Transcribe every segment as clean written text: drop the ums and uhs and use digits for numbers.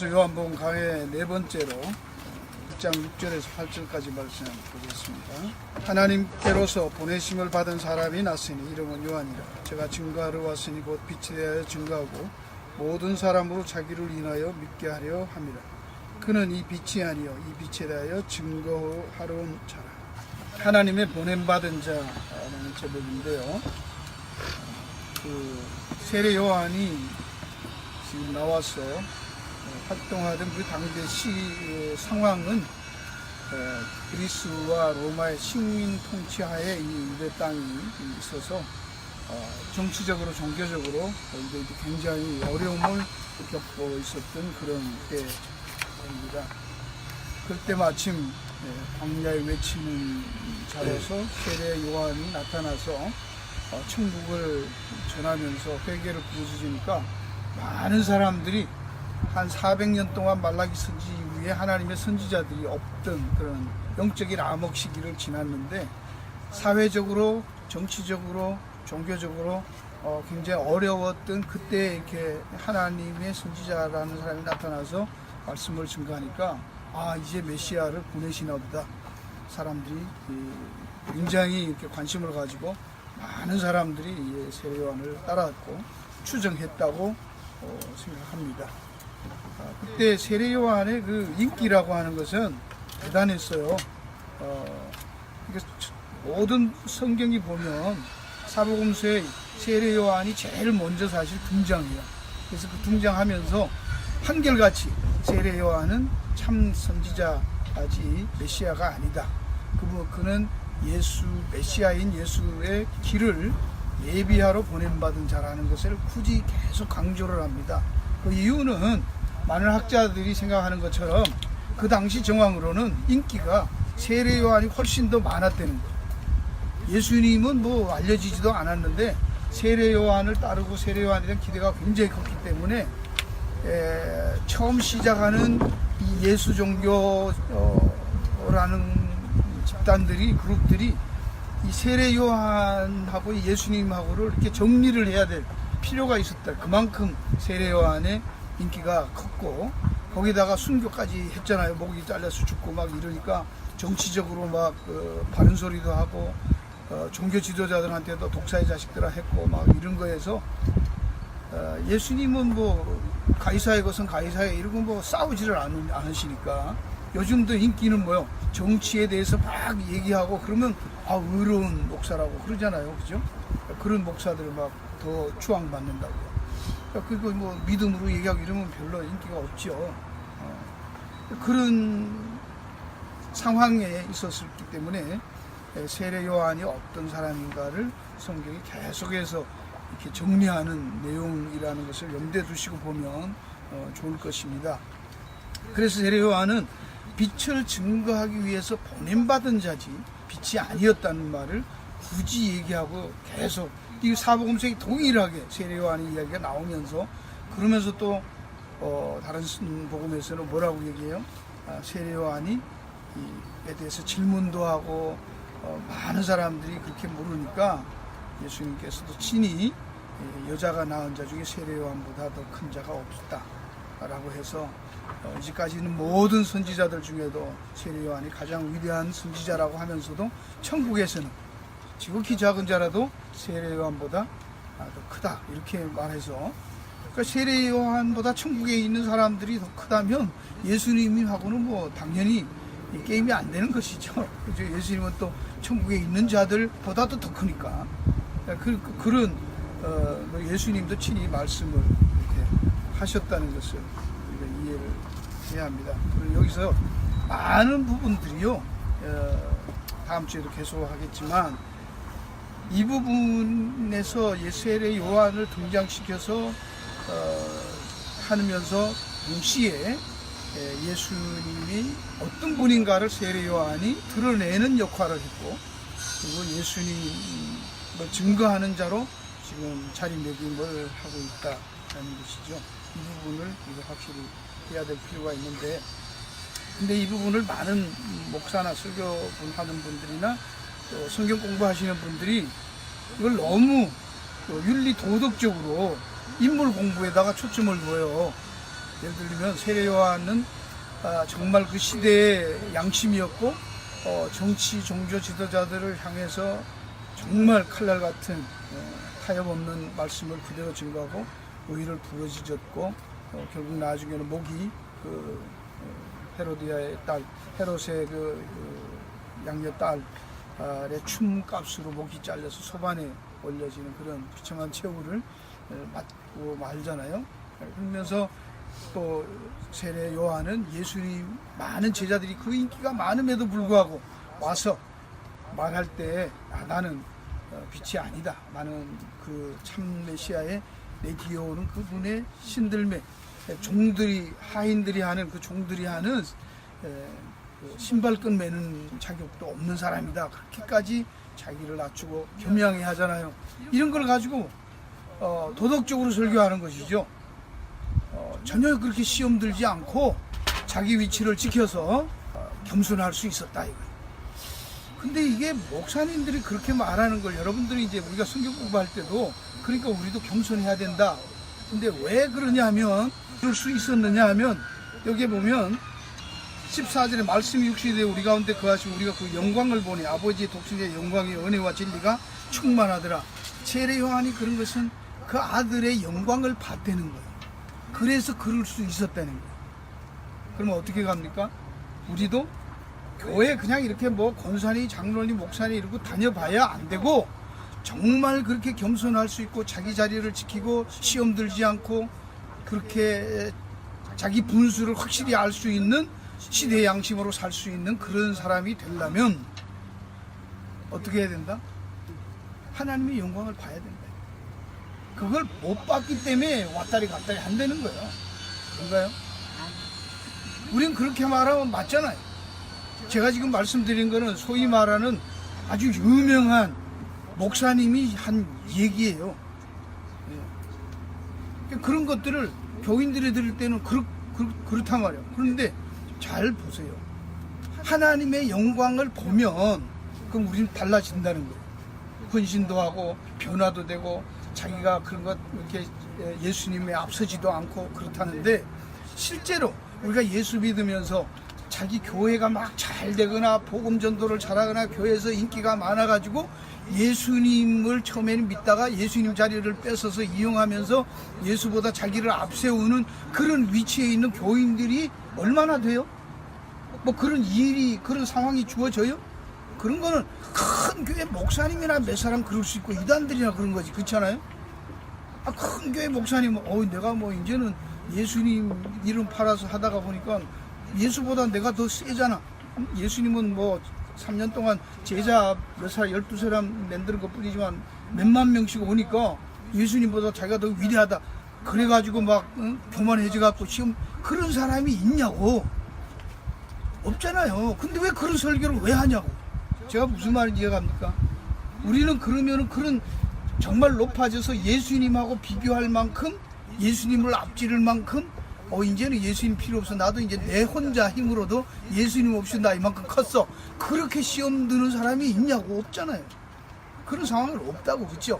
오늘 요한복음 강의 네 번째로 6장 6절에서 8절까지 말씀 보겠습니다. 하나님께로서 보내심을 받은 사람이 났으니 이름은 요한이라. 제가 증거하러 왔으니 곧 빛에 대하여 증거하고 모든 사람으로 자기를 인하여 믿게 하려 함이라. 그는 이 빛이 아니요 이 빛에 대하여 증거하러 온 자라. 하나님의 보냄받은 자라는 제목인데요. 세례 요한이 지금 나와서 활동하던 그 당대 상황은 그리스와 로마의 식민 통치하에 이 유대 땅이 있어서 정치적으로 종교적으로 굉장히 어려움을 겪고 있었던 그런 때입니다. 그때 마침 광야에 외치는 자로서 세례 요한이 나타나서 천국을 전하면서 회개를 부르짖으니까 많은 사람들이 한 400년 동안 말라기 선지 이후에 하나님의 선지자들이 없던 그런 영적인 암흑 시기를 지났는데 사회적으로, 정치적으로, 종교적으로 굉장히 어려웠던 그때 이렇게 하나님의 선지자라는 사람이 나타나서 말씀을 증거하니까 이제 메시아를 보내시나 보다. 사람들이 굉장히 이렇게 관심을 가지고 많은 사람들이 세례 요한을 따랐고 추정했다고 생각합니다. 그때 세례 요한의 그 인기라고 하는 것은 대단했어요. 모든 성경이 보면 사복음서에 세례 요한이 제일 먼저 사실 등장해요. 그래서 그 등장하면서 한결같이 세례 요한은 참 선지자지 메시아가 아니다. 그는 예수 메시아인 예수의 길을 예비하러 보냄받은 자라는 것을 굳이 계속 강조를 합니다. 그 이유는 많은 학자들이 생각하는 것처럼 그 당시 정황으로는 인기가 세례 요한이 훨씬 더 많았다는 거예요. 예수님은 뭐 알려지지도 않았는데 세례 요한을 따르고 세례 요한에 대한 기대가 굉장히 컸기 때문에 처음 시작하는 이 예수 종교라는 집단들이 그룹들이 이 세례 요한하고 예수님하고를 이렇게 정리를 해야 될 필요가 있었다. 그만큼 세례 요한의 인기가 컸고 거기다가 순교까지 했잖아요. 목이 잘려서 죽고 막 이러니까 정치적으로 막 바른 소리도 하고 종교 지도자들한테도 독사의 자식들아 했고 막 이런 거에서 예수님은 뭐 가이사의 것은 가이사의 이러고 뭐 싸우지를 않으시니까 요즘도 인기는 뭐요? 정치에 대해서 막 얘기하고 그러면 의로운 목사라고 그러잖아요. 그죠? 그런 목사들을 막 더 추앙받는다고요. 그리고 뭐 믿음으로 얘기하고 이러면 별로 인기가 없죠. 그런 상황에 있었기 때문에 세례 요한이 어떤 사람인가를 성경이 계속해서 이렇게 정리하는 내용이라는 것을 염두에 두시고 보면 좋을 것입니다. 그래서 세례 요한은 빛을 증거하기 위해서 보냄받은 자지 빛이 아니었다는 말을 굳이 얘기하고 계속 이 사복음서에 동일하게 세례 요한의 이야기가 나오면서 그러면서 또 다른 복음에서는 뭐라고 얘기해요? 세례 요한이 에 대해서 질문도 하고 많은 사람들이 그렇게 물으니까 예수님께서도 친히 여자가 낳은 자 중에 세례 요한보다 더 큰 자가 없다 라고 해서 이제까지는 모든 선지자들 중에도 세례 요한이 가장 위대한 선지자라고 하면서도 천국에서는 지극히 작은 자라도 세례 요한보다 더 크다 이렇게 말해서 그러니까 세례 요한보다 천국에 있는 사람들이 더 크다면 예수님하고는 뭐 당연히 게임이 안 되는 것이죠. 그렇죠? 예수님은 또 천국에 있는 자들보다도 더 크니까 그런 예수님도 친히 말씀을 이렇게 하셨다는 것을 우리가 이해를 해야 합니다. 그리고 여기서 많은 부분들이요 다음 주에도 계속 하겠지만 이 부분에서 세례 요한을 등장시켜서 하면서 동시에 예수님이 어떤 분인가를 세례 요한이 드러내는 역할을 했고 그리고 예수님을 증거하는 자로 지금 자리매김을 하고 있다는 것이죠. 이 부분을 확실히 해야 될 필요가 있는데 근데 이 부분을 많은 목사나 설교분 하는 분들이나 또 성경 공부하시는 분들이 이걸 너무 윤리 도덕적으로 인물 공부에다가 초점을 둬요. 예를 들면 세례 요한은 정말 그 시대의 양심이었고 정치 종교 지도자들을 향해서 정말 칼날 같은 타협 없는 말씀을 그대로 증거하고 의를 부르짖었고 결국 나중에는 목이 그 헤로디아의 딸 헤롯의 양녀 딸의 춤값으로 목이 잘려서 소반에 올려지는 그런 비참한 최후를 맞고 말잖아요. 그러면서 또 세례 요한은 예수님 많은 제자들이 그 인기가 많음에도 불구하고 와서 말할 때 나는 빛이 아니다. 나는 그 참 메시아의 내 뒤에 오는 그분의 신들매 종들이 하인들이 하는 그 종들이 하는 신발끈 매는 자격도 없는 사람이다. 그렇게까지 자기를 낮추고 겸양해 하잖아요. 이런 걸 가지고 도덕적으로 설교하는 것이죠. 전혀 그렇게 시험 들지 않고 자기 위치를 지켜서 겸손할 수 있었다 이거예요. 근데 이게 목사님들이 그렇게 말하는 걸 여러분들이 이제 우리가 성경 공부할 때도 그러니까 우리도 겸손해야 된다. 근데 왜 그러냐 하면 그럴 수 있었느냐 하면 여기에 보면 14절에 말씀이 육신이 되어 우리 가운데 거하시고 우리가 그 영광을 보니 아버지의 독생자의 영광의 은혜와 진리가 충만하더라. 세례 요한이 그런 것은 그 아들의 영광을 봤다는 거예요. 그래서 그럴 수 있었다는 거예요. 그러면 어떻게 갑니까? 우리도 교회 그냥 이렇게 뭐 권사니 장로니 목사니 이러고 다녀봐야 안 되고 정말 그렇게 겸손할 수 있고 자기 자리를 지키고 시험 들지 않고 그렇게 자기 분수를 확실히 알 수 있는 시대 양심으로 살 수 있는 그런 사람이 되려면 어떻게 해야 된다? 하나님의 영광을 봐야 된다. 그걸 못 봤기 때문에 왔다리 갔다리 한다는 거예요. 그런가요? 우린 그렇게 말하면 맞잖아요. 제가 지금 말씀드린 거는 소위 말하는 아주 유명한 목사님이 한 얘기예요. 그런 것들을 교인들이 들을 때는 그렇단 말이에요. 그런데 잘 보세요. 하나님의 영광을 보면 그럼 우리는 달라진다는 거예요. 헌신도 하고 변화도 되고 자기가 그런 것 이렇게 예수님에 앞서지도 않고 그렇다는데 실제로 우리가 예수 믿으면서 자기 교회가 막 잘 되거나 복음 전도를 잘하거나 교회에서 인기가 많아가지고 예수님을 처음에는 믿다가 예수님 자리를 뺏어서 이용하면서 예수보다 자기를 앞세우는 그런 위치에 있는 교인들이 얼마나 돼요? 뭐 그런 일이 그런 상황이 주어져요? 그런 거는 큰 교회 목사님이나 몇 사람 그럴 수 있고 이단들이나 그런 거지. 그렇잖아요? 큰 교회 목사님은 내가 뭐 이제는 예수님 이름 팔아서 하다가 보니까 예수보다 내가 더 세잖아. 예수님은 뭐 3년 동안 제자 몇 사람 12사람 만드는 것 뿐이지만 몇만 명씩 오니까 예수님보다 자기가 더 위대하다. 그래가지고 막 교만해져갖고 지금 그런 사람이 있냐고. 없잖아요. 근데 왜 그런 설교를 왜 하냐고. 제가 무슨 말인지 이해갑니까? 우리는 그러면은 그런 정말 높아져서 예수님하고 비교할 만큼 예수님을 앞지를 만큼 이제는 예수님 필요 없어. 나도 이제 내 혼자 힘으로도 예수님 없이 나 이만큼 컸어. 그렇게 시험 드는 사람이 있냐고. 없잖아요. 그런 상황은 없다고. 그렇죠?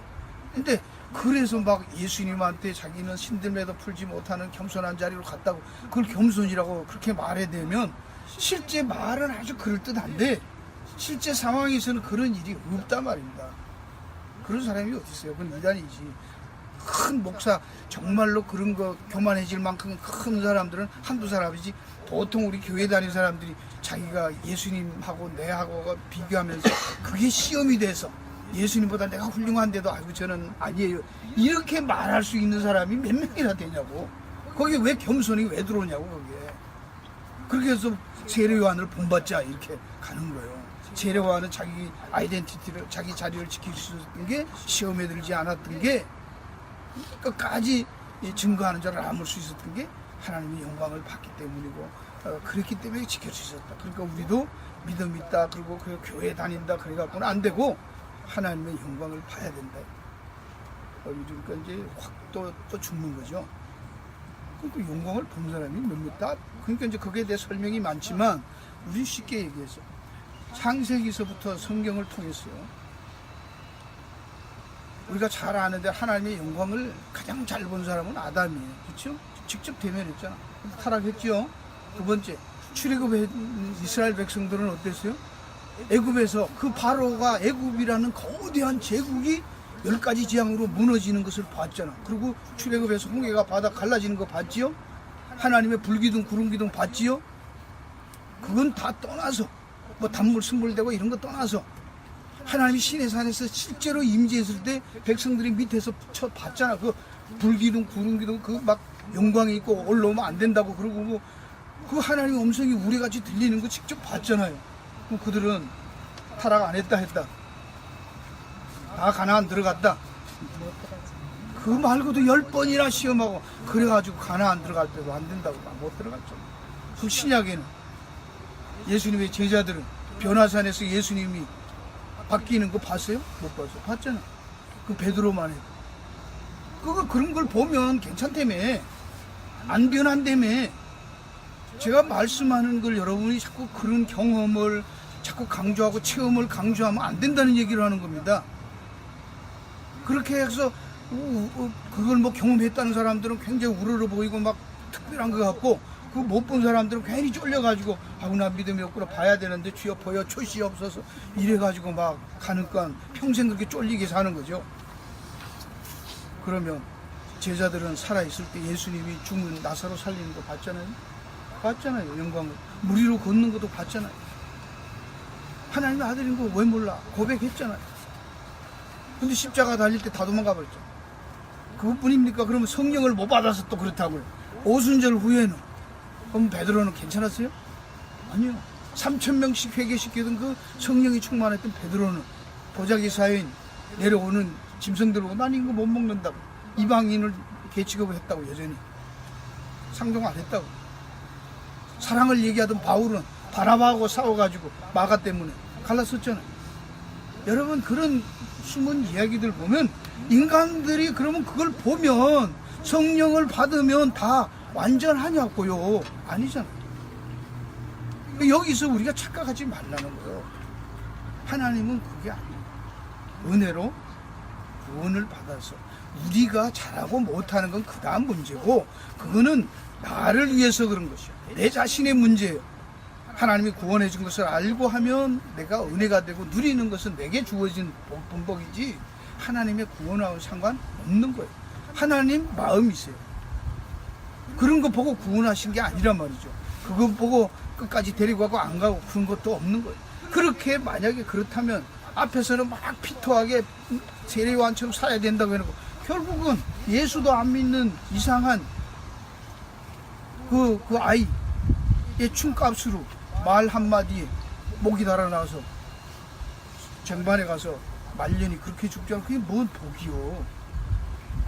근데 그래서 막 예수님한테 자기는 신들매도 풀지 못하는 겸손한 자리로 갔다고 그걸 겸손이라고 그렇게 말해대면 실제 말은 아주 그럴듯한데 실제 상황에서는 그런 일이 없단 말입니다. 그런 사람이 어디 있어요? 그건 이단이지. 큰 목사 정말로 그런 거 교만해질 만큼 큰 사람들은 한두 사람이지 보통 우리 교회 다니는 사람들이 자기가 예수님하고 내하고 비교하면서 그게 시험이 돼서 예수님보다 내가 훌륭한데도 아이고 저는 아니에요 이렇게 말할 수 있는 사람이 몇 명이나 되냐고. 거기에 왜 겸손이 왜 들어오냐고. 거기에 그렇게 해서 세례 요한을 본받자 이렇게 가는 거예요. 세례 요한은 자기 아이덴티티를 자기 자리를 지킬 수 있었던 게 시험에 들지 않았던 게 끝까지 증거하는 자를 아물 수 있었던 게 하나님의 영광을 받기 때문이고 그랬기 때문에 지킬 수 있었다. 그러니까 우리도 믿음 있다 그리고 그 교회 다닌다 그래갖고는 안 되고 하나님의 영광을 봐야 된다. 그러니까 이제 확 또 죽는 거죠. 그러니까 영광을 본 사람이 몇몇 그러니까 이제 거기에 대해 설명이 많지만 우리 쉽게 얘기해서 창세기서부터 성경을 통해서 우리가 잘 아는데 하나님의 영광을 가장 잘 본 사람은 아담이에요. 그렇죠? 직접 대면했잖아. 타락했죠. 두 번째, 출애굽의 이스라엘 백성들은 어땠어요? 애굽에서 그 바로가 애굽이라는 거대한 제국이 10가지 재앙으로 무너지는 것을 봤잖아. 그리고 출애굽에서 홍해가 바다 갈라지는 거 봤지요? 하나님의 불기둥 구름기둥 봤지요? 그건 다 떠나서 뭐 단물 승불되고 이런 거 떠나서 하나님이 시내산에서 실제로 임재했을 때 백성들이 밑에서 봤잖아. 그 불기둥 구름기둥 그 막 영광이 있고 올라오면 안 된다고 그러고 뭐 그 하나님의 음성이 우리같이 들리는 거 직접 봤잖아요. 그럼 그들은 타락 안 했다 했다. 다 가나안 들어갔다. 그 말고도 10번이나 시험하고 그래가지고 가나안 들어갈 때도 안 된다고 못 들어갔죠. 그 신약에는 예수님의 제자들은 변화산에서 예수님이 바뀌는 거 봤어요? 못 봤어요. 봤잖아. 그 베드로만 해도. 그런 걸 보면 괜찮다며. 안 변한다며. 제가 말씀하는 걸 여러분이 자꾸 그런 경험을 자꾸 강조하고 체험을 강조하면 안 된다는 얘기를 하는 겁니다. 그렇게 해서 그걸 뭐 경험했다는 사람들은 굉장히 우러러 보이고 막 특별한 것 같고 그 못 본 사람들은 괜히 쫄려가지고 아우 나 믿음이 없구나 봐야 되는데 주여 보여 초시 없어서 이래가지고 막 가니까 평생 그렇게 쫄리게 사는 거죠. 그러면 제자들은 살아있을 때 예수님이 죽은 나사로 살리는 거 봤잖아요. 영광을 물 위로 걷는 것도 봤잖아요. 하나님의 아들인 거 왜 몰라? 고백했잖아요. 근데 십자가 달릴 때 다 도망가 버렸죠. 그것뿐입니까? 그러면 성령을 못 받아서 또 그렇다고요. 오순절 후에는 그럼 베드로는 괜찮았어요? 아니요. 3,000명씩 회개시키던 그 성령이 충만했던 베드로는 보자기 사회인 내려오는 짐승 들고 난 이거 못 먹는다고 이방인을 개취급을 했다고 여전히 상종 안 했다고. 사랑을 얘기하던 바울은 바나바하고 싸워가지고 마가 때문에 갈랐었잖아요. 여러분 그런 숨은 이야기들 보면 인간들이 그러면 그걸 보면 성령을 받으면 다 완전하냐고요. 아니잖아요. 여기서 우리가 착각하지 말라는 거예요. 하나님은 그게 아니에요. 은혜로 구원을 받아서 우리가 잘하고 못하는 건 그 다음 문제고 그거는 나를 위해서 그런 것이요. 내 자신의 문제예요. 하나님이 구원해 준 것을 알고 하면 내가 은혜가 되고 누리는 것은 내게 주어진 본복이지 하나님의 구원하고 상관없는 거예요. 하나님 마음이세요. 그런 거 보고 구원하신 게 아니란 말이죠. 그거 보고 끝까지 데리고 가고 안 가고 그런 것도 없는 거예요. 그렇게 만약에 그렇다면 앞에서는 막 피토하게 세례요한처럼 살아야 된다고 해놓고 결국은 예수도 안 믿는 이상한 그 아이의 춤값으로 말 한마디에 목이 달아나서 쟁반에 가서 말년이 그렇게 죽지 않고 그게 뭔 복이요.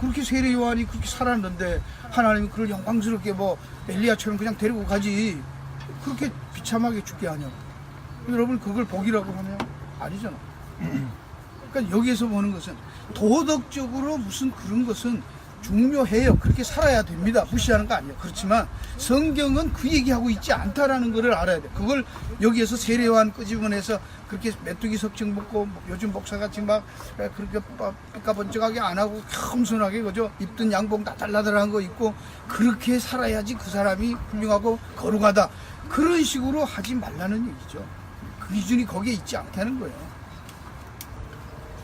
그렇게 세례 요한이 그렇게 살았는데 하나님이 그걸 영광스럽게 뭐 엘리야처럼 그냥 데리고 가지 그렇게 비참하게 죽게 하냐. 여러분 그걸 복이라고 하면 아니잖아. 그러니까 여기에서 보는 것은 도덕적으로 무슨 그런 것은 중요해요. 그렇게 살아야 됩니다. 무시하는 거 아니에요. 그렇지만 성경은 그 얘기하고 있지 않다라는 것을 알아야 돼. 그걸 여기에서 세례요한 끄집어내서 그렇게 메뚜기 석증 먹고 요즘 목사같이 막 그렇게 삐까번쩍하게 안 하고 겸손하게 그죠? 입던 양복 나달나달한 거 입고 그렇게 살아야지 그 사람이 훌륭하고 거룩하다. 그런 식으로 하지 말라는 얘기죠. 그 기준이 거기에 있지 않다는 거예요.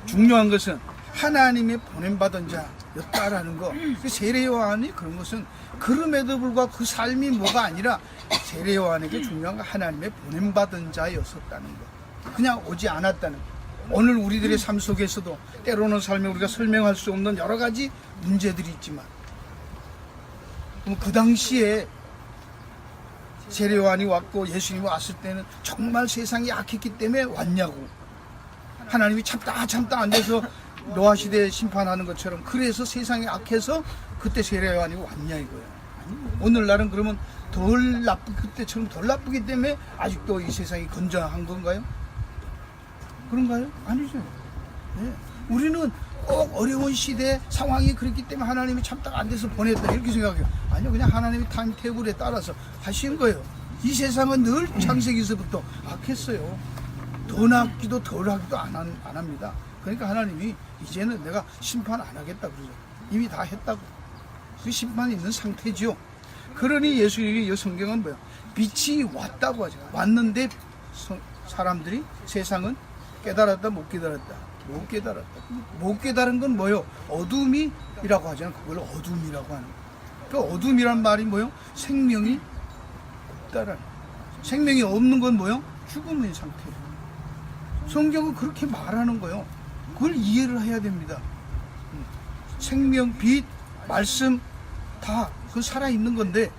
중요한 것은 하나님의 보냄받은 자였다라는 거. 세례요한이 그런 것은 그럼에도 불구하고 그 삶이 뭐가 아니라 세례요한에게 중요한 건 하나님의 보냄받은 자였었다는 거. 그냥 오지 않았다는 거. 오늘 우리들의 삶 속에서도 때로는 삶에 우리가 설명할 수 없는 여러 가지 문제들이 있지만 그 당시에 세례요한이 왔고 예수님이 왔을 때는 정말 세상이 악했기 때문에 왔냐고. 하나님이 참다 안 돼서 노아 시대에 심판하는 것처럼 그래서 세상이 악해서 그때 세례요한이 왔냐 이거예요. 오늘날은 그러면 그때처럼 덜 나쁘기 때문에 아직도 이 세상이 건전한 건가요? 그런가요? 아니죠. 네. 우리는 꼭 어려운 시대 상황이 그렇기 때문에 하나님이 참다가 안 돼서 보냈다 이렇게 생각해요. 아니요, 그냥 하나님이 타임 테이블에 따라서 하신 거예요. 이 세상은 늘 창세기서부터 악했어요. 더 낫기도 덜 하기도 안 합니다. 그러니까 하나님이 이제는 내가 심판 안 하겠다 그러죠. 이미 다 했다고. 그 심판이 있는 상태죠. 그러니 예수님이 이 성경은 뭐야? 빛이 왔다고 하죠. 왔는데 사람들이 세상은 깨달았다 못 깨달았다. 못 깨달았다. 못 깨달은 건 뭐요? 어둠이라고 하잖아. 그걸 어둠이라고 하는 거예요. 그 어둠이란 말이 뭐요? 생명이 없다라는 거예요. 생명이 없는 건 뭐요? 죽음의 상태예요. 성경은 그렇게 말하는 거예요. 그걸 이해를 해야 됩니다. 생명, 빛, 말씀 다 그 살아있는 건데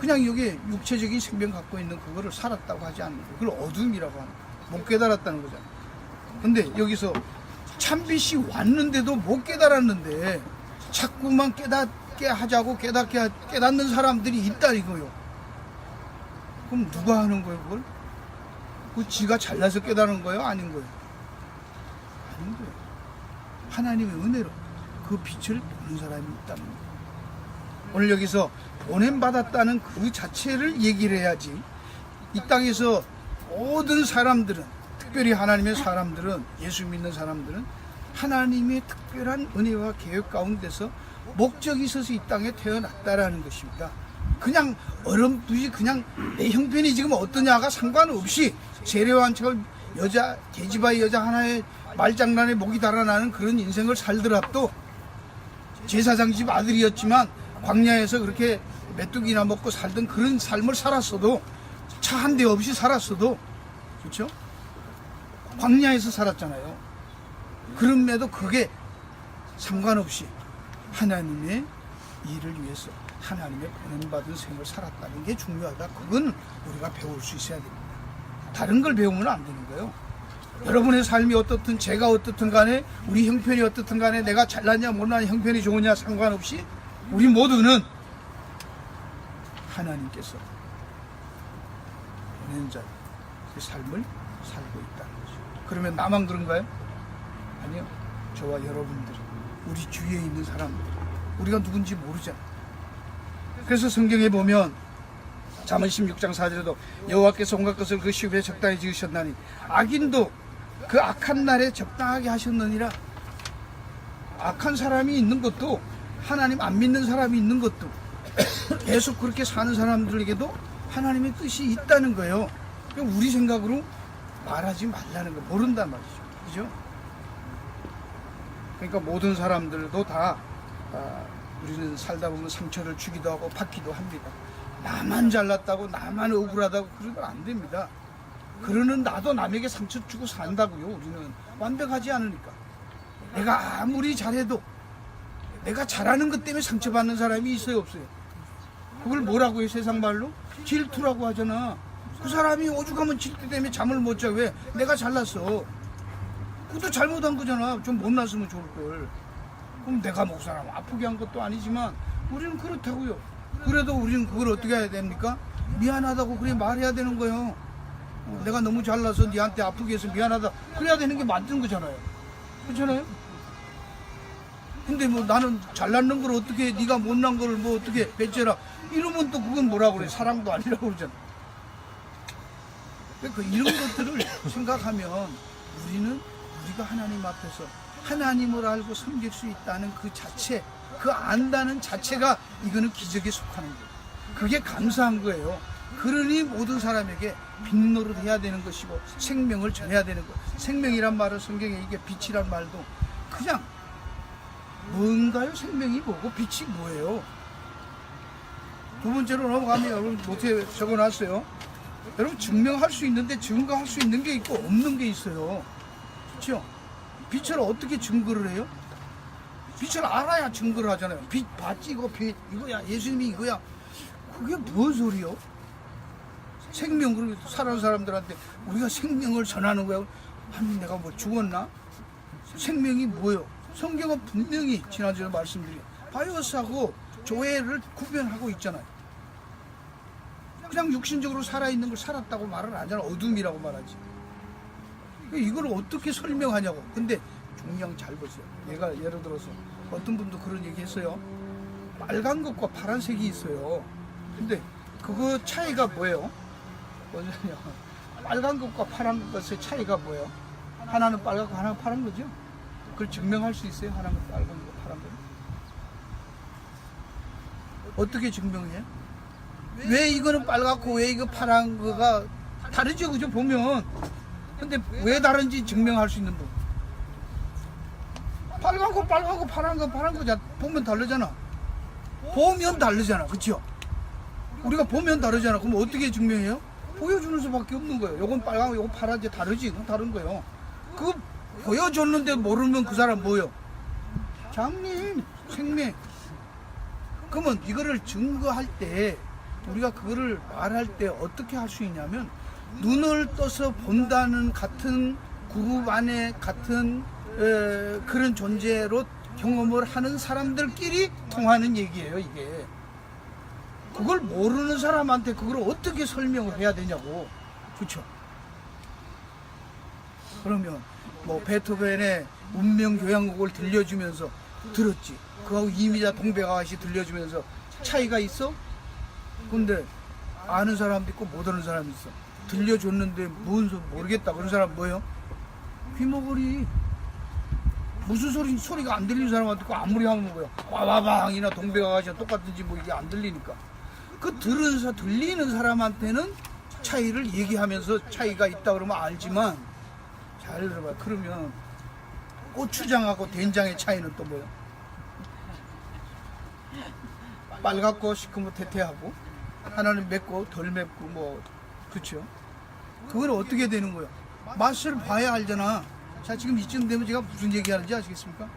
그냥 여기에 육체적인 생명 갖고 있는 그거를 살았다고 하지 않는 거예요. 그걸 어둠이라고 하는 거예요. 못 깨달았다는 거잖아요. 근데 여기서 참빛이 왔는데도 못 깨달았는데 자꾸만 깨닫게 하자고 깨닫는 사람들이 있다 이거요. 그럼 누가 하는 거예요 그걸? 그 지가 잘나서 깨달은 거예요? 아닌 거예요? 아닌 거예요. 하나님의 은혜로 그 빛을 보는 사람이 있다는 거예요. 오늘 여기서 보냄받았다는 그 자체를 얘기를 해야지. 이 땅에서 모든 사람들은, 특별히 하나님의 사람들은, 예수 믿는 사람들은 하나님의 특별한 은혜와 계획 가운데서 목적이 있어서 이 땅에 태어났다라는 것입니다. 그냥 어렴풋이 그냥 내 형편이 지금 어떠냐가 상관없이 세례요한처럼 여자, 계집아이 여자 하나의 말장난에 목이 달아나는 그런 인생을 살더라도 제사장 집 아들이었지만 광야에서 그렇게 메뚜기나 먹고 살던 그런 삶을 살았어도 차 한 대 없이 살았어도 그렇죠? 광야에서 살았잖아요. 그럼에도 그게 상관없이 하나님의 일을 위해서 하나님의 보냄받은 생을 살았다는 게 중요하다. 그건 우리가 배울 수 있어야 됩니다. 다른 걸 배우면 안 되는 거예요. 여러분의 삶이 어떻든 제가 어떻든 간에 우리 형편이 어떻든 간에 내가 잘났냐 못났냐 형편이 좋으냐 상관없이 우리 모두는 하나님께서 보낸 자의 삶을 살고 있다는 거죠. 그러면 나만 그런가요? 아니요. 저와 여러분들, 우리 주위에 있는 사람들, 우리가 누군지 모르잖아요. 그래서 성경에 보면 잠언 16장 4절에도 여호와께서 온갖 것을 그 시급에 적당히 지으셨나니 악인도 그 악한 날에 적당하게 하셨느니라. 악한 사람이 있는 것도 하나님 안 믿는 사람이 있는 것도 계속 그렇게 사는 사람들에게도 하나님의 뜻이 있다는 거예요. 우리 생각으로 말하지 말라는 거 모른단 말이죠. 그죠? 그러니까 모든 사람들도 다 우리는 살다 보면 상처를 주기도 하고 받기도 합니다. 나만 잘났다고 나만 억울하다고 그러면 안 됩니다. 그러는 나도 남에게 상처 주고 산다고요. 우리는 완벽하지 않으니까. 내가 아무리 잘해도 내가 잘하는 것 때문에 상처받는 사람이 있어요 없어요? 그걸 뭐라고 해요? 세상 말로? 질투라고 하잖아. 그 사람이 오죽하면 질투 때문에 잠을 못 자. 왜? 내가 잘났어. 그것도 잘못한 거잖아. 좀 못났으면 좋을걸. 그럼 내가 목 사람 아프게 한 것도 아니지만 우리는 그렇다고요. 그래도 우리는 그걸 어떻게 해야 됩니까? 미안하다고 그래 말해야 되는 거예요. 내가 너무 잘나서 니한테 아프게 해서 미안하다 그래야 되는 게 맞는 거잖아요. 그렇잖아요? 근데 뭐 나는 잘났는 걸 어떻게 네가 못난 걸 뭐 어떻게 배째라 이러면 또 그건 뭐라고 그래? 사랑도 아니라고 그러잖아. 그러니까 이런 것들을 생각하면 우리는 우리가 하나님 앞에서 하나님을 알고 섬길 수 있다는 그 자체, 그 안다는 자체가 이거는 기적에 속하는 거예요. 그게 감사한 거예요. 그러니 모든 사람에게 빛노릇 해야 되는 것이고 생명을 전해야 되는 거. 생명이란 말은 성경에 이게 빛이란 말도 그냥 뭔가요? 생명이 뭐고 빛이 뭐예요? 두 번째로 넘어가면 여러분 노트에 적어놨어요. 여러분 증명할 수 있는데 증거할 수 있는 게 있고 없는 게 있어요. 그렇죠? 빛을 어떻게 증거를 해요? 빛을 알아야 증거를 하잖아요. 빛 봤지 이거 빛 이거야 예수님이 이거야. 그게 뭔 소리요? 생명 그리고 살아는 사람들한테 우리가 생명을 전하는 거야. 아니 내가 뭐 죽었나? 생명이 뭐요? 성경은 분명히 지난주에 말씀드린 바이오스하고 조회를 구별하고 있잖아요. 그냥 육신적으로 살아있는 걸 살았다고 말을 안 하잖아. 어둠이라고 말하지. 이걸 어떻게 설명하냐고. 근데 중요한 잘 보세요. 얘가 예를 들어서 어떤 분도 그런 얘기 했어요. 빨간 것과 파란색이 있어요. 근데 그거 차이가 뭐예요? 뭐냐면 빨간 것과 파란 것의 차이가 뭐예요? 하나는 빨갛고 하나는 파란 거죠? 그걸 증명할 수 있어요? 하나는 빨간 거, 파란 거. 어떻게 증명해? 왜 이거는 빨갛고 왜 이거 파란 거가 다르죠, 그죠? 보면. 근데 왜 다른지 증명할 수 있는 법. 빨간 거 파란 거 보면 다르잖아. 보면 다르잖아, 그쵸? 우리가 보면 다르잖아. 그럼 어떻게 증명해요? 보여주는 수밖에 없는 거예요. 요건 빨간 거, 요건 파란지 다르지? 그건 다른 거예요. 그거 보여줬는데 모르면 그 사람 뭐예요? 장님, 생매. 그러면 이거를 증거할 때 우리가 그거를 말할 때 어떻게 할 수 있냐면 눈을 떠서 본다는 같은 그룹 안에 같은 그런 존재로 경험을 하는 사람들끼리 통하는 얘기예요, 이게. 그걸 모르는 사람한테 그걸 어떻게 설명을 해야 되냐고. 그렇죠? 그러면 뭐 베토벤의 운명교향곡을 들려주면서 들었지. 그하고 이미자 동백아가씨 들려주면서 차이가 있어? 근데 아는 사람도 있고 못 아는 사람이 있어. 들려줬는데 뭔 소리 모르겠다 그런 사람 뭐예요? 귀머거리. 무슨 소리가 안 들리는 사람한테 그 아무리 하면 뭐야? 와바방이나 동백아가씨가 똑같은지 뭐 이게 안 들리니까. 그 들리는 사람한테는 차이를 얘기하면서 차이가 있다 그러면 알지만, 잘 들어봐. 그러면 고추장하고 된장의 차이는 또 뭐예요? 빨갛고 시커멓대하고 하나는 맵고 덜 맵고 뭐, 그렇죠? 그걸 어떻게 되는 거예요? 맛을 봐야 알잖아. 자, 지금 이쯤 되면 제가 무슨 얘기하는지 아시겠습니까?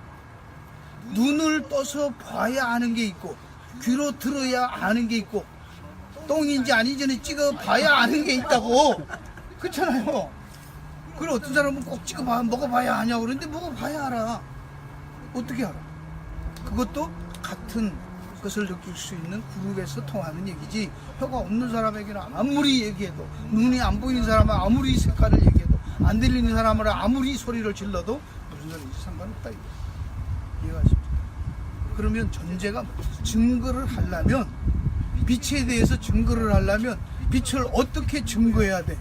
눈을 떠서 봐야 아는 게 있고 귀로 들어야 아는 게 있고 똥인지 아닌지는 찍어 봐야 아는 게 있다고. 그렇잖아요. 그걸 어떤 사람은 꼭 찍어 먹어봐야 아냐고 그러는데 먹어봐야 알아. 어떻게 알아? 그것도 같은 것을 느낄 수 있는 그룹에서 통하는 얘기지, 혀가 없는 사람에게는 아무리 얘기해도, 눈이 안 보이는 사람은 아무리 색깔을 얘기해도, 안 들리는 사람은 아무리 소리를 질러도 무슨 소리인지 상관없다. 이해가십니까? 그러면 전제가 증거를 하려면, 빛에 대해서 증거를 하려면 빛을 어떻게 증거해야 돼?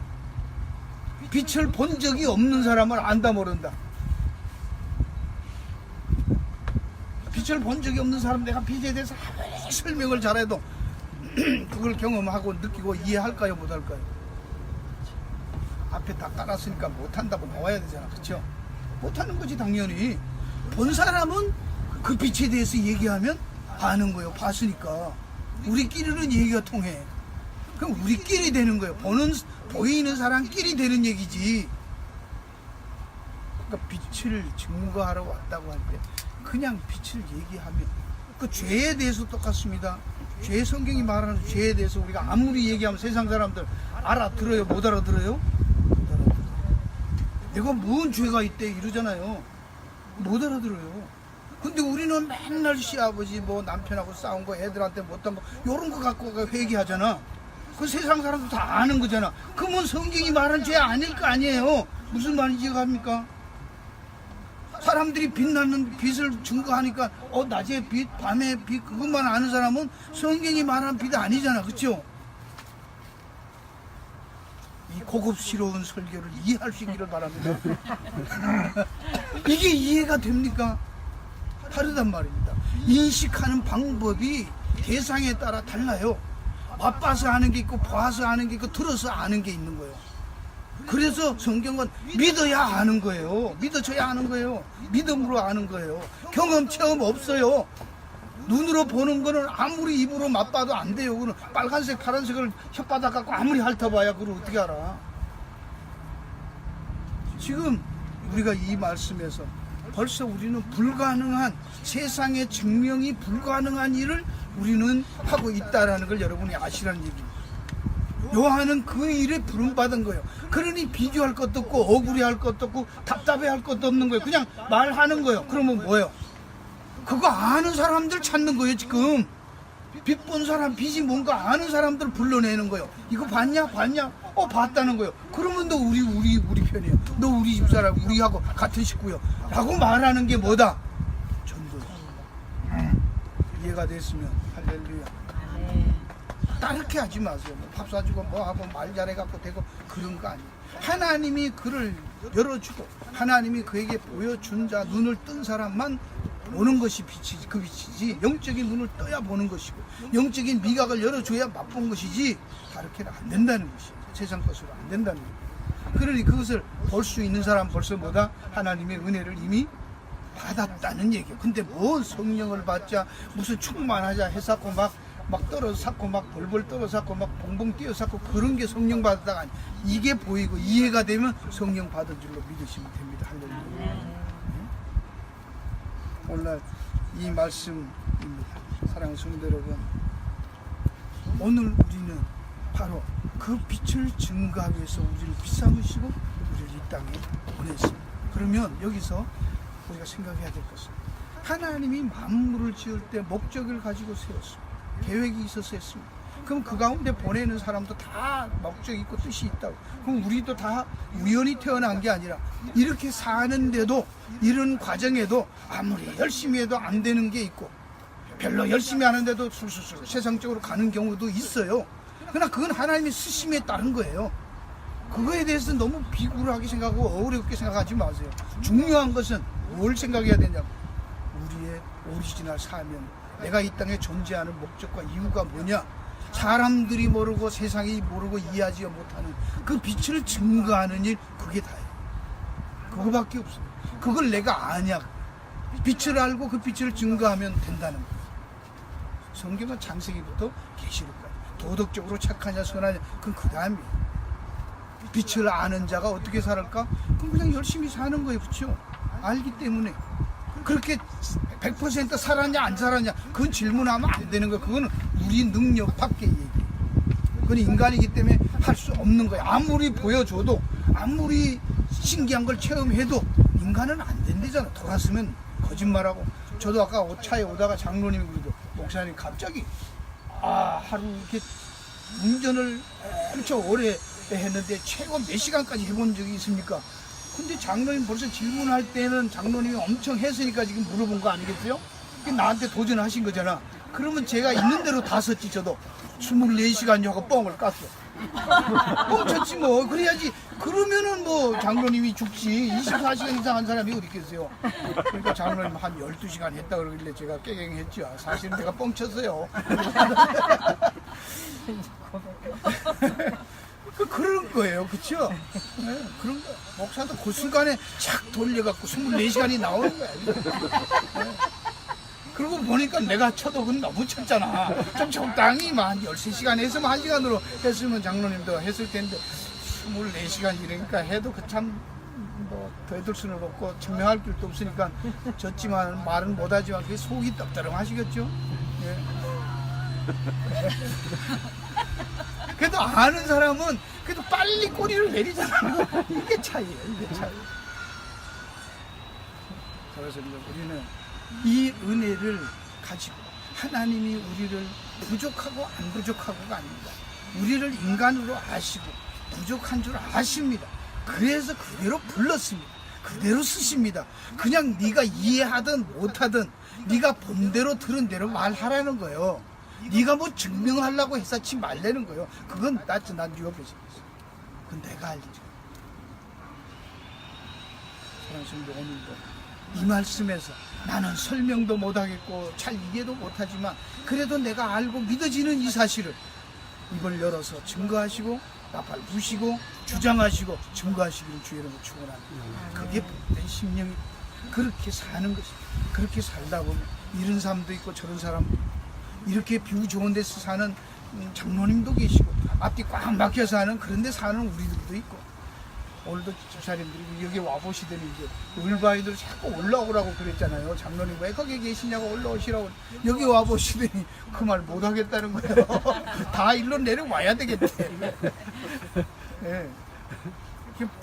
빛을 본 적이 없는 사람은 안다 모른다. 빛을 본 적이 없는 사람, 내가 빛에 대해서 아무리 설명을 잘해도 그걸 경험하고 느끼고 이해할까요, 못할까요? 앞에 다 깔았으니까 못한다고 나와야 되잖아, 그렇죠? 못하는 거지 당연히. 본 사람은 그 빛에 대해서 얘기하면 아는 거예요, 봤으니까. 우리끼리는 얘기가 통해. 그럼 우리끼리 되는 거예요. 보이는 사람끼리 되는 얘기지. 그러니까 빛을 증거하러 왔다고 할 때 그냥 빛을 얘기하면, 그 죄에 대해서 똑같습니다. 죄, 성경이 말하는 죄에 대해서 우리가 아무리 얘기하면 세상 사람들 알아들어요, 못 알아들어요? 못 알아들어요. 내가 뭔 죄가 있대 이러잖아요. 못 알아들어요. 근데 우리는 맨날 시아버지 뭐 남편하고 싸운 거, 애들한테 못한 거, 요런 거 갖고 회개하잖아. 그 세상 사람들 다 아는 거잖아. 그러면 성경이 말한 죄 아닐 거 아니에요. 무슨 말인지 이해갑니까? 사람들이 빛나는 빛을 증거하니까 낮에 빛, 밤에 빛, 그것만 아는 사람은 성경이 말한 빛 아니잖아, 그렇죠? 이 고급스러운 설교를 이해할 수 있기를 바랍니다. 이게 이해가 됩니까? 다르단 말입니다. 인식하는 방법이 대상에 따라 달라요. 맛봐서 아는 게 있고, 봐서 아는 게 있고, 들어서 아는 게 있는 거예요. 그래서 성경은 믿어야 아는 거예요. 믿어줘야 아는 거예요. 믿음으로 아는 거예요. 경험, 체험 없어요. 눈으로 보는 거는 아무리 입으로 맛봐도 안 돼요. 그는 빨간색, 파란색을 혓바닥 갖고 아무리 핥아봐야 그걸 어떻게 알아. 지금 우리가 이 말씀에서 벌써 우리는 불가능한, 세상의 증명이 불가능한 일을 우리는 하고 있다는 걸 여러분이 아시라는 얘기입니다. 요한은 그 일에 부름받은 거예요. 그러니 비교할 것도 없고 억울해할 것도 없고 답답해할 것도 없는 거예요. 그냥 말하는 거예요. 그러면 뭐예요? 그거 아는 사람들 찾는 거예요. 지금 빛 본 사람, 빛이 뭔가 아는 사람들 불러내는 거예요. 이거 봤냐? 봤다는 거예요. 그러면 너 우리 편이에요. 너 우리 집사람, 우리하고 같은 식구요 라고 말하는 게 뭐다? 전도예요. 이해가 됐으면 할렐루야. 따르게 하지 마세요. 밥 사주고 뭐 하고 말 잘해갖고 되고 그런 거 아니에요. 하나님이 그를 열어주고 하나님이 그에게 보여준 자, 눈을 뜬 사람만 보는 것이 빛이지, 그 빛이지. 영적인 눈을 떠야 보는 것이고 영적인 미각을 열어줘야 맛본 것이지 다르게는 안 된다는 것이에요. 세상 것으로 안 된다는 거예요. 그러니 그것을 볼 수 있는 사람 벌써 뭐다? 하나님의 은혜를 이미 받았다는 얘기예요. 근데 뭐 성령을 받자 무슨 충만하자 해갖고 막 떨어져 샀고 막 벌벌 떨어져 샀고 막 봉봉 뛰어 샀고 그런 게 성령 받았다가 아니 이게 보이고 이해가 되면 성령 받은 줄로 믿으시면 됩니다. 할렐루야. 오늘 이 말씀입니다. 사랑하는 성도 여러분, 오늘 우리는 바로 그 빛을 증거하기 위해서 우리를 비삼으시고 우리를 이 땅에 보냈습니다. 그러면 여기서 우리가 생각해야 될 것은 하나님이 만물을 지을 때 목적을 가지고 세웠습니다. 계획이 있어서 했습니다. 그럼 그 가운데 보내는 사람도 다 목적이 있고 뜻이 있다고. 그럼 우리도 다 우연히 태어난 게 아니라 이렇게 사는데도 이런 과정에도 아무리 열심히 해도 안 되는 게 있고 별로 열심히 하는데도 술술술 세상적으로 가는 경우도 있어요. 그러나 그건 하나님의 쓰심에 따른 거예요. 그거에 대해서 너무 비굴하게 생각하고 어렵게 생각하지 마세요. 중요한 것은 뭘 생각해야 되냐고. 우리의 오리지널 사명, 내가 이 땅에 존재하는 목적과 이유가 뭐냐. 사람들이 모르고 세상이 모르고 이해하지 못하는 그 빛을 증거하는 일, 그게 다예요. 그거밖에 없어요. 그걸 내가 아냐. 빛을 알고 그 빛을 증거하면 된다는 거예요. 성경은 창세기부터 계시록까지 도덕적으로 착하냐 선하냐 그건 그 다음이에요. 빛을 아는 자가 어떻게 살을까? 그럼 그냥 열심히 사는 거예요. 그렇죠? 알기 때문에. 그렇게 100% 살았냐 안 살았냐 그건 질문하면 안 되는 거예요. 그건 우리 능력 밖의 얘기예요. 그건 인간이기 때문에 할 수 없는 거예요. 아무리 보여줘도 아무리 신기한 걸 체험해도 인간은 안 된대잖아. 돌았으면 거짓말하고. 저도 아까 차에 오다가 장로님이 그러죠. 목사님 갑자기 하루 이렇게 운전을 엄청 오래 했는데 최고 몇 시간까지 해본 적이 있습니까? 근데 장로님 벌써 질문할 때는 장로님이 엄청 했으니까 지금 물어본 거 아니겠어요? 나한테 도전하신 거잖아. 그러면 제가 있는 대로 다 썼지. 저도 24시간요 하고 뻥을 깠어. 뻥쳤지 뭐. 그래야지. 그러면은 뭐 장로님이 죽지. 24시간 이상 한 사람이 어디 있겠어요. 그러니까 장로님 한 12시간 했다 그러길래 제가 깨갱했죠. 사실은 제가 뻥쳤어요. 그런 거예요. 그쵸? 네, 그런 거. 목사도 그 순간에 착 돌려갖고 24시간이 나오는 거야. 네. 그러고 보니까 내가 쳐도 그건 너무 쳤잖아. 좀 적당히 한 13시간 했으면 1시간으로 했으면 장로님도 했을 텐데 24시간 이러니까 해도 그 참 뭐 더 해둘 수는 없고 증명할 길도 없으니까 졌지만 말은 못하지만 그게 속이 떡떠름하시겠죠? 예. 그래도 아는 사람은 그래도 빨리 꼬리를 내리잖아. 이게 차이예요. 이게 차이. 그래서 우리는 이 은혜를 가지고 하나님이 우리를 부족하고 안 부족하고가 아닙니다. 우리를 인간으로 아시고 부족한 줄 아십니다. 그래서 그대로 불렀습니다. 그대로 쓰십니다. 그냥 네가 이해하든 못하든 네가 본 대로 들은 대로 말하라는 거예요. 네가 뭐 증명하려고 해서치 말라는 거예요. 그건 난 유업에 있어. 그건 내가 알리죠. 사랑하는 성도, 오늘도 이 말씀에서 나는 설명도 못하겠고 잘 이해도 못하지만 그래도 내가 알고 믿어지는 이 사실을 입을 열어서 증거하시고 나팔 부시고 주장하시고 증거하시기를 주의 이름으로 축원합니다. 그게 복된 심령이 그렇게 사는 것이. 그렇게 살다 보면 이런 사람도 있고 저런 사람도 있고 이렇게 뷰 좋은 데서 사는 장로님도 계시고 앞뒤 꽉 막혀 사는 그런 데 사는 우리들도 있고 오늘도 집사님들이 여기 와보시더니 이제 울바이들 자꾸 올라오라고 그랬잖아요. 장로님 왜 거기 계시냐고 올라오시라고. 여기 와보시더니 그 말 못하겠다는 거예요. 다 일로 내려와야 되겠대. 네.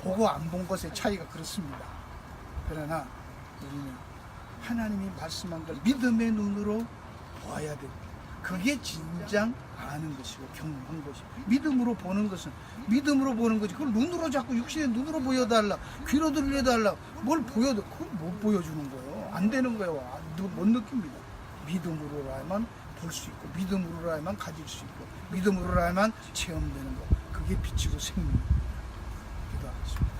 보고 안 본 것의 차이가 그렇습니다. 그러나 우리는 하나님이 말씀한 걸 믿음의 눈으로 보아야 됩니다. 그게 진정 아는 것이고 경험한 것이고 믿음으로 보는 것은 믿음으로 보는 거지. 그걸 눈으로 자꾸 육신의 눈으로 보여달라 귀로 들려달라 뭘 보여도 그건 못 보여주는 거예요. 안 되는 거예요. 못 느낍니다. 믿음으로라야만 볼 수 있고 믿음으로라야만 가질 수 있고 믿음으로라야만 체험되는 거. 그게 빛이고 생명입니다. 기도하겠습니다.